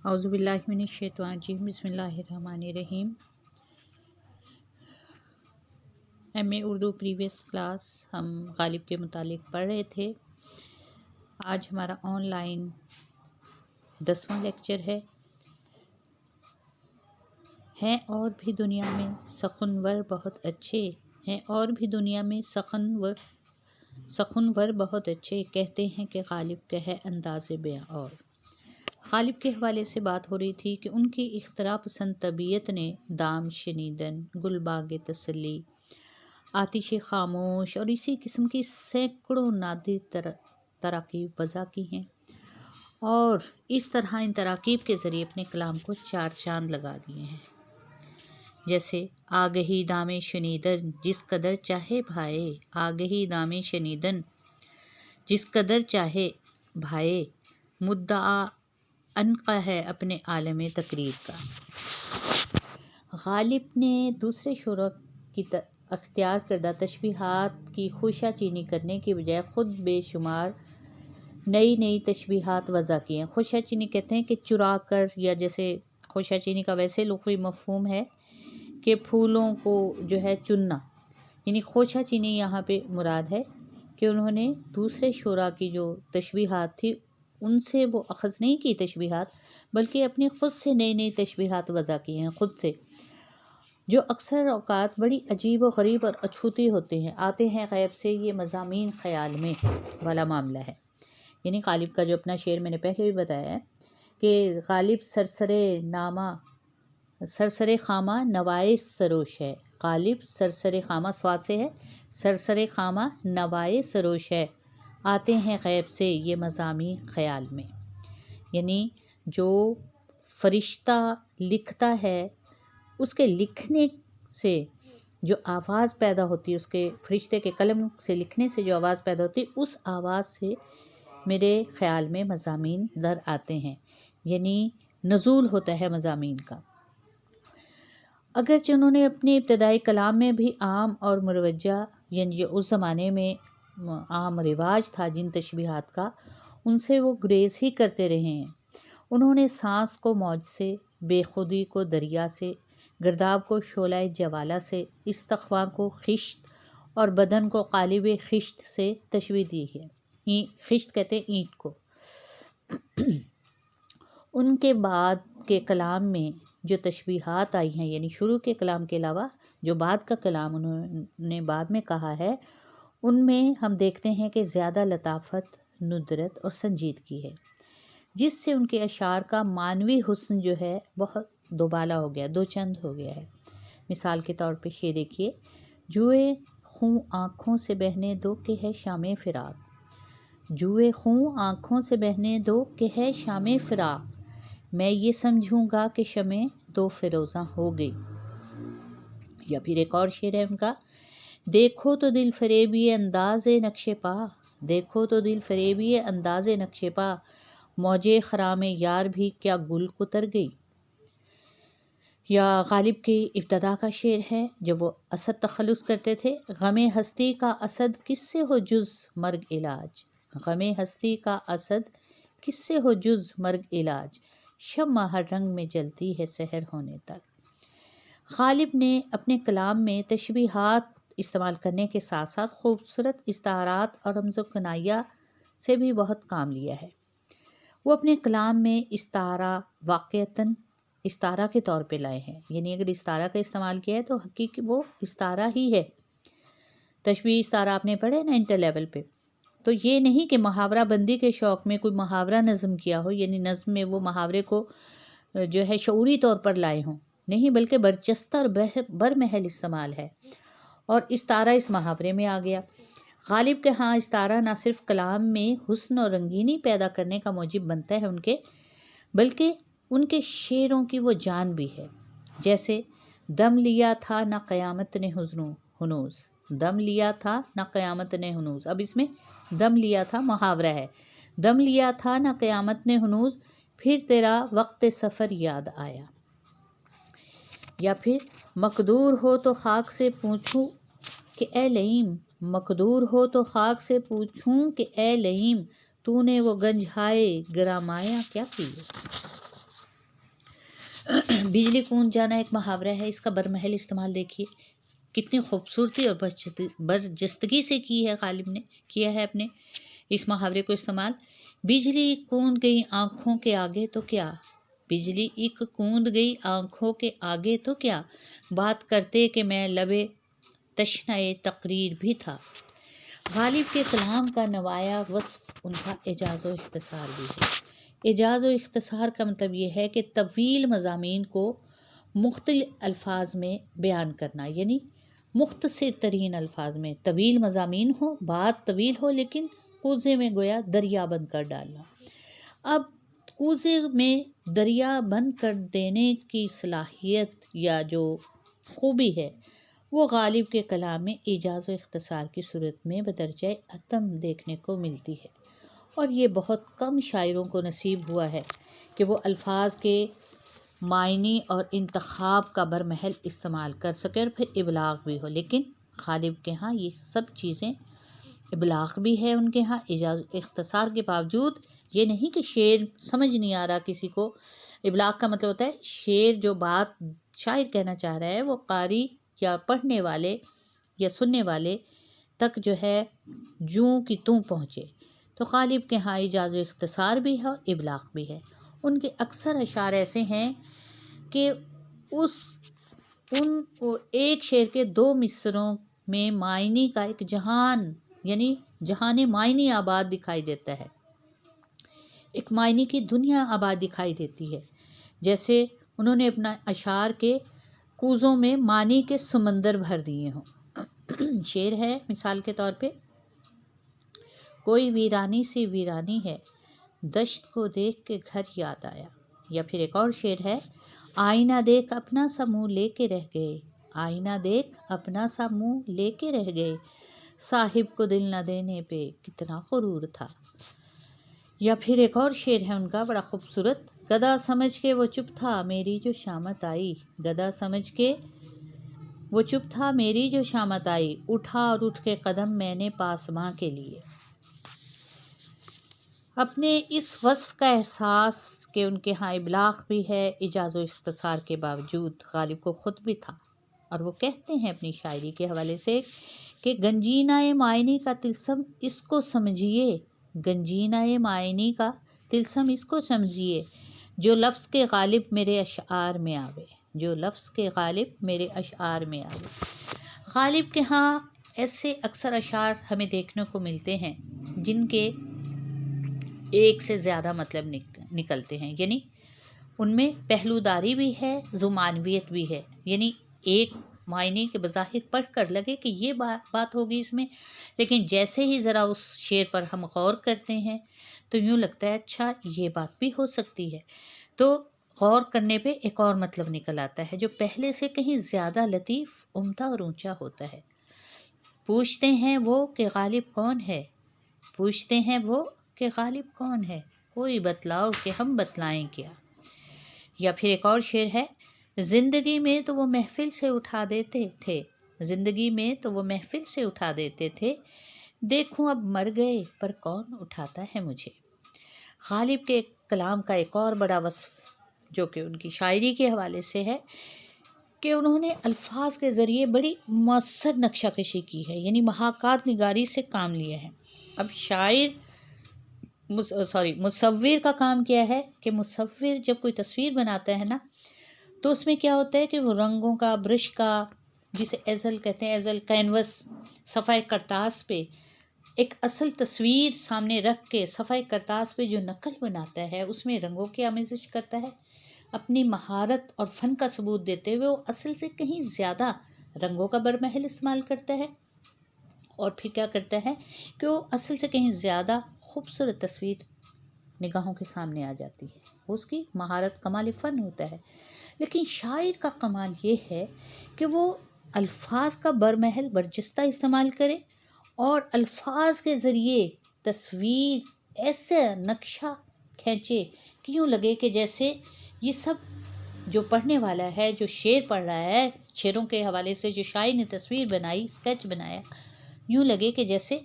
اعوذ باللہ من الشیطان الرجیم بسم اللہ الرحمن الرحیم۔ ایم.اے اردو پریویس کلاس ہم غالب کے متعلق پڑھ رہے تھے۔ آج ہمارا آن لائن 10واں لیکچر ہے۔ ہیں اور بھی دنیا میں سخنور بہت اچھے، ہیں اور بھی دنیا میں سخنور بہت اچھے، کہتے ہیں کہ غالب کا ہے انداز بیاں۔ اور غالب کے حوالے سے بات ہو رہی تھی کہ ان کی اختراع پسند طبیعت نے دام شنیدن، گل باغ تسلی، آتش خاموش اور اسی قسم کی سینکڑوں نادر تراکیب وضع کی ہیں، اور اس طرح ان تراکیب کے ذریعے اپنے کلام کو چار چاند لگا دیے ہیں۔ جیسے آگہی دام شنیدن جس قدر چاہے بھائے، آگہی دام شنیدن جس قدر چاہے بھائے، مدعا انقا ہے اپنے عالم تقریر کا۔ غالب نے دوسرے شعراء کی اختیار کردہ تشبیہات کی خوشہ چینی کرنے کی بجائے خود بے شمار نئی تشبیہات وضع کی ہیں۔ خوشہ چینی کہتے ہیں کہ چرا کر، یا جیسے خوشہ چینی کا ویسے لغوی مفہوم ہے کہ پھولوں کو جو ہے چننا، یعنی خوشہ چینی یہاں پہ مراد ہے کہ انہوں نے دوسرے شعراء کی جو تشبیہات تھی ان سے وہ اخذ نہیں کی تشبیہات، بلکہ اپنی خود سے نئی تشبیہات وضع کی ہیں، خود سے، جو اکثر اوقات بڑی عجیب و غریب اور اچھوتی ہوتے ہیں، آتے ہیں غیب سے، یہ مضامین خیال میں والا معاملہ ہے۔ یعنی غالب کا جو اپنا شعر میں نے پہلے بھی بتایا ہے کہ غالب سرسرِ خامہ نوائے سروش ہے، غالب سرسرِ خامہ سواد سے ہے، سرسرِ خامہ نوائے سروش ہے، آتے ہیں غیب سے یہ مضامین خیال میں۔ یعنی جو فرشتہ لکھتا ہے اس کے لکھنے سے جو آواز پیدا ہوتی ہے، اس کے فرشتے کے قلم سے لکھنے سے جو آواز پیدا ہوتی ہے، اس آواز سے میرے خیال میں مضامین در آتے ہیں، یعنی نزول ہوتا ہے مضامین کا۔ اگرچہ انہوں نے اپنے ابتدائی کلام میں بھی عام اور مروجہ، یعنی جو اس زمانے میں عام رواج تھا جن تشبیہات کا، ان سے وہ گریز ہی کرتے رہے ہیں۔ انہوں نے سانس کو موج سے، بے خودی کو دریا سے، گرداب کو شعلہ جوالہ سے، استغفاء کو خشت اور بدن کو قالب خشت سے تشبیہ دی ہے۔ خشت کہتے ہیں اینٹ کو۔ ان کے بعد کے کلام میں جو تشبیہات آئی ہیں، یعنی شروع کے کلام کے علاوہ جو بعد کا کلام انہوں نے بعد میں کہا ہے، ان میں ہم دیکھتے ہیں کہ زیادہ لطافت، ندرت اور سنجیدگی ہے، جس سے ان کے اشعار کا معنوی حسن جو ہے بہت دوبالا ہو گیا، دو چند ہو گیا ہے۔ مثال کے طور پہ یہ دیکھیے، جوئے خوں آنکھوں سے بہنے دو کہ ہے شام فراق، جوئے خوں آنکھوں سے بہنے دو کہ ہے شام فراق، میں یہ سمجھوں گا کہ شمع دو فروزاں ہو گئی۔ یا پھر ایک اور شعر ہے ان کا، دیکھو تو دل فریبی انداز نقش پا، دیکھو تو دل فریبی انداز نقش پا، موجے خرام یار بھی کیا گل کتر گئی۔ یا غالب کی ابتدا کا شعر ہے جب وہ اسد تخلص کرتے تھے، غم ہستی کا اسد کس سے ہو جز مرگ علاج، غم ہستی کا اسد کس سے ہو جز مرگ علاج، شمع ہر رنگ میں جلتی ہے سحر ہونے تک۔ غالب نے اپنے کلام میں تشبیہات استعمال کرنے کے ساتھ ساتھ خوبصورت استعارات اور رمز و کنایہ سے بھی بہت کام لیا ہے۔ وہ اپنے کلام میں استعارہ واقعتاً استعارہ کے طور پہ لائے ہیں، یعنی اگر استعارہ کا استعمال کیا ہے تو حقیقی وہ استعارہ ہی ہے۔ تشبیہ استعارہ آپ نے پڑھے نا انٹر لیول پہ، تو یہ نہیں کہ محاورہ بندی کے شوق میں کوئی محاورہ نظم کیا ہو، یعنی نظم میں وہ محاورے کو جو ہے شعوری طور پر لائے ہوں، نہیں، بلکہ برجستہ اور برمحل استعمال ہے، اور استعارہ اس محاورے میں آ گیا۔ غالب کے ہاں استعارہ نہ صرف کلام میں حسن اور رنگینی پیدا کرنے کا موجب بنتا ہے ان کے، بلکہ ان کے شعروں کی وہ جان بھی ہے۔ جیسے دم لیا تھا نہ قیامت نے ہنوز، دم لیا تھا نہ قیامت نے ہنوز، اب اس میں دم لیا تھا محاورہ ہے، دم لیا تھا نہ قیامت نے ہنوز، پھر تیرا وقت سفر یاد آیا۔ یا پھر مقدور ہو تو خاک سے پوچھوں کہ اے لئیم، مقدور ہو تو خاک سے پوچھوں کہ اے لئیم، تو نے وہ گنج ہائے گرامایا کیا کیے۔ بجلی کون جانا ایک محاورہ ہے، اس کا برمحل استعمال دیکھیے کتنی خوبصورتی اور برجستگی سے کی ہے غالب نے، کیا ہے اپنے اس محاورے کو استعمال۔ بجلی کوند گئی آنکھوں کے آگے تو کیا، بجلی ایک کوند گئی آنکھوں کے آگے تو کیا، بات کرتے کہ میں لبے تشنہ تقریر بھی تھا۔ غالب کے کلام کا نمایاں وصف ان کا اعجاز و اختصار بھی ہے۔ اعجاز و اختصار کا مطلب یہ ہے کہ طویل مضامین کو مختلف الفاظ میں بیان کرنا، یعنی مختصر ترین الفاظ میں طویل مضامین ہو، بات طویل ہو لیکن کوزے میں گویا دریا بند کر ڈالنا۔ اب کوزے میں دریا بند کر دینے کی صلاحیت یا جو خوبی ہے وہ غالب کے کلام میں اعجاز و اختصار کی صورت میں بدرجہ اتم دیکھنے کو ملتی ہے، اور یہ بہت کم شاعروں کو نصیب ہوا ہے کہ وہ الفاظ کے معنی اور انتخاب کا برمحل استعمال کر سکے اور پھر ابلاغ بھی ہو۔ لیکن غالب کے ہاں یہ سب چیزیں، ابلاغ بھی ہے ان کے ہاں، اعجاز اختصار کے باوجود یہ نہیں کہ شعر سمجھ نہیں آ رہا کسی کو۔ ابلاغ کا مطلب ہوتا ہے شعر جو بات شاعر کہنا چاہ رہا ہے وہ قاری یا پڑھنے والے یا سننے والے تک جو ہے جوں کی توں پہنچے۔ تو غالب کے ہاں اعجاز و اختصار بھی ہے اور ابلاغ بھی ہے۔ ان کے اکثر اشعار ایسے ہیں کہ ان ایک شعر کے 2 مصرعوں میں معنی کا ایک جہان، یعنی جہان معنی آباد دکھائی دیتا ہے، ایک معنی کی دنیا آباد دکھائی دیتی ہے، جیسے انہوں نے اپنا اشعار کے کوزوں میں معنی کے سمندر بھر دیے ہوں۔ شعر ہے مثال کے طور پہ، کوئی ویرانی سی ویرانی ہے، دشت کو دیکھ کے گھر یاد آیا۔ یا پھر ایک اور شعر ہے، آئینہ دیکھ اپنا سا منہ لے کے رہ گئے، آئینہ دیکھ اپنا سا منہ لے کے رہ گئے، صاحب کو دل نہ دینے پہ کتنا غرور تھا۔ یا پھر ایک اور شعر ہے ان کا بڑا خوبصورت، گدھا سمجھ کے وہ چپ تھا میری جو شامت آئی، گدھا سمجھ کے وہ چپ تھا میری جو شامت آئی، اٹھا اور اٹھ کے قدم میں نے پاسباں کے لیے۔ اپنے اس وصف کا احساس کہ ان کے ہاں ابلاغ بھی ہے اعجاز و اختصار کے باوجود، غالب کو خود بھی تھا، اور وہ کہتے ہیں اپنی شاعری کے حوالے سے کہ گنجینہ معنی کا طلسم اس کو سمجھیے، گنجینہ معنی کا طلسم اس کو سمجھیے، جو لفظ کے غالب میرے اشعار میں آوے، جو لفظ کے غالب میرے اشعار میں آوے۔ غالب کے ہاں ایسے اکثر اشعار ہمیں دیکھنے کو ملتے ہیں جن کے ایک سے زیادہ مطلب نکلتے ہیں، یعنی ان میں پہلوداری بھی ہے، ذومعنویت بھی ہے، یعنی ایک معنی کے بظاہر پڑھ کر لگے کہ یہ بات ہوگی اس میں، لیکن جیسے ہی ذرا اس شعر پر ہم غور کرتے ہیں تو یوں لگتا ہے اچھا یہ بات بھی ہو سکتی ہے، تو غور کرنے پہ ایک اور مطلب نکل آتا ہے جو پہلے سے کہیں زیادہ لطیف، عمدہ اور اونچا ہوتا ہے۔ پوچھتے ہیں وہ کہ غالب کون ہے، پوچھتے ہیں وہ کہ غالب کون ہے، کوئی بتلاؤ کہ ہم بتلائیں کیا۔ یا پھر ایک اور شعر ہے، زندگی میں تو وہ محفل سے اٹھا دیتے تھے، زندگی میں تو وہ محفل سے اٹھا دیتے تھے، دیکھوں اب مر گئے پر کون اٹھاتا ہے مجھے۔ غالب کے کلام کا ایک اور بڑا وصف جو کہ ان کی شاعری کے حوالے سے ہے کہ انہوں نے الفاظ کے ذریعے بڑی مؤثر نقشہ کشی کی ہے، یعنی محاکات نگاری سے کام لیا ہے۔ اب مصور کا کام کیا ہے کہ مصور جب کوئی تصویر بناتا ہے نا تو اس میں کیا ہوتا ہے کہ وہ رنگوں کا، برش کا، جسے ایزل کہتے ہیں، ایزل کینوس، صفحہ کرتاس پہ ایک اصل تصویر سامنے رکھ کے صفحہ کرتاس پہ جو نقل بناتا ہے اس میں رنگوں کی آمیزش کرتا ہے، اپنی مہارت اور فن کا ثبوت دیتے ہوئے وہ اصل سے کہیں زیادہ رنگوں کا برمحل استعمال کرتا ہے، اور پھر کیا کرتا ہے کہ وہ اصل سے کہیں زیادہ خوبصورت تصویر نگاہوں کے سامنے آ جاتی ہے، اس کی مہارت کمال فن ہوتا ہے۔ لیکن شاعر کا کمال یہ ہے کہ وہ الفاظ کا برمحل برجستہ استعمال کرے اور الفاظ کے ذریعے تصویر ایسے نقشہ کھینچے کہ یوں لگے کہ جیسے یہ سب جو پڑھنے والا ہے، جو شعر پڑھ رہا ہے، شعروں کے حوالے سے جو شاعر نے تصویر بنائی، اسکیچ بنایا، یوں لگے کہ جیسے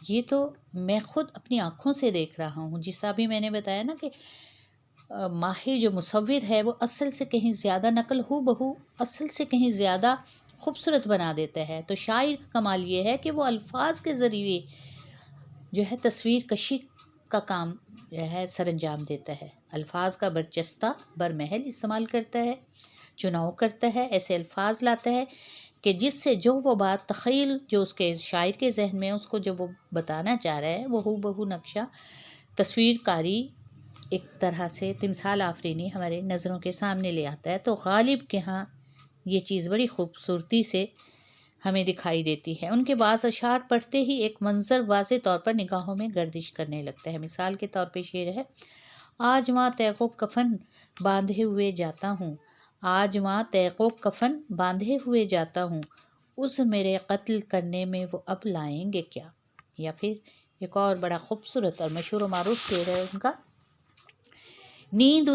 یہ تو میں خود اپنی آنکھوں سے دیکھ رہا ہوں۔ جس طرح بھی میں نے بتایا نا کہ ماہر جو مصور ہے وہ اصل سے کہیں زیادہ نقل ہو بہو اصل سے کہیں زیادہ خوبصورت بنا دیتا ہے۔ تو شاعر کا کمال یہ ہے کہ وہ الفاظ کے ذریعے جو ہے تصویر کشی کا کام جو ہے سر انجام دیتا ہے، الفاظ کا برجستہ برمحل استعمال کرتا ہے، چناؤ کرتا ہے، ایسے الفاظ لاتا ہے کہ جس سے جو وہ بات تخیل جو اس کے شاعر کے ذہن میں اس کو جو وہ بتانا چاہ رہا ہے وہ ہو بہو نقشہ تصویر کاری ایک طرح سے تمثال آفرینی ہمارے نظروں کے سامنے لے آتا ہے۔ تو غالب کے ہاں یہ چیز بڑی خوبصورتی سے ہمیں دکھائی دیتی ہے۔ ان کے بعض اشعار پڑھتے ہی ایک منظر واضح طور پر نگاہوں میں گردش کرنے لگتا ہے۔ مثال کے طور پہ شعر ہے: آج وہاں تیغ و کفن باندھے ہوئے جاتا ہوں، آج وہاں تیغ و کفن باندھے ہوئے جاتا ہوں، اس میرے قتل کرنے میں وہ اب لائیں گے کیا۔ یا پھر ایک اور بڑا خوبصورت اور مشہور و معروف شعر ہے ان کا: نیند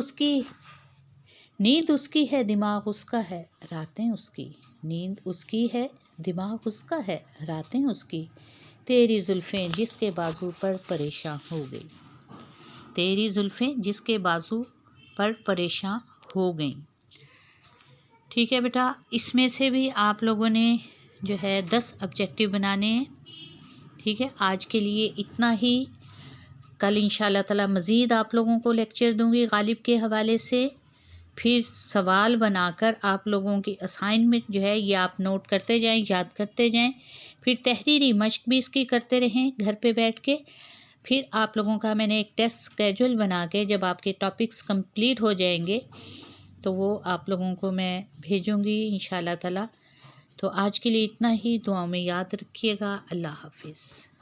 اس کی ہے دماغ اس کا ہے راتیں اس کی، نیند اس کی ہے دماغ اس کا ہے راتیں اس کی، تیری زلفیں جس کے بازو پر پریشاں ہو گئی، تیری زلفیں جس کے بازو پر پریشاں ہو گئیں۔ ٹھیک ہے بیٹا، اس میں سے بھی آپ لوگوں نے جو ہے 10 آبجیکٹیو بنانے ہیں۔ ٹھیک ہے، آج کے لیے اتنا ہی۔ کل انشاءاللہ تعالی مزید آپ لوگوں کو لیکچر دوں گی غالب کے حوالے سے، پھر سوال بنا کر آپ لوگوں کی اسائنمنٹ جو ہے یہ آپ نوٹ کرتے جائیں، یاد کرتے جائیں، پھر تحریری مشق بھی اس کی کرتے رہیں گھر پہ بیٹھ کے۔ پھر آپ لوگوں کا میں نے ایک ٹیسٹ اسکیجول بنا کے جب آپ کے ٹاپکس کمپلیٹ ہو جائیں گے تو وہ آپ لوگوں کو میں بھیجوں گی انشاءاللہ تعالی۔ تو آج کے لیے اتنا ہی، دعاؤں میں یاد رکھیے گا۔ اللہ حافظ۔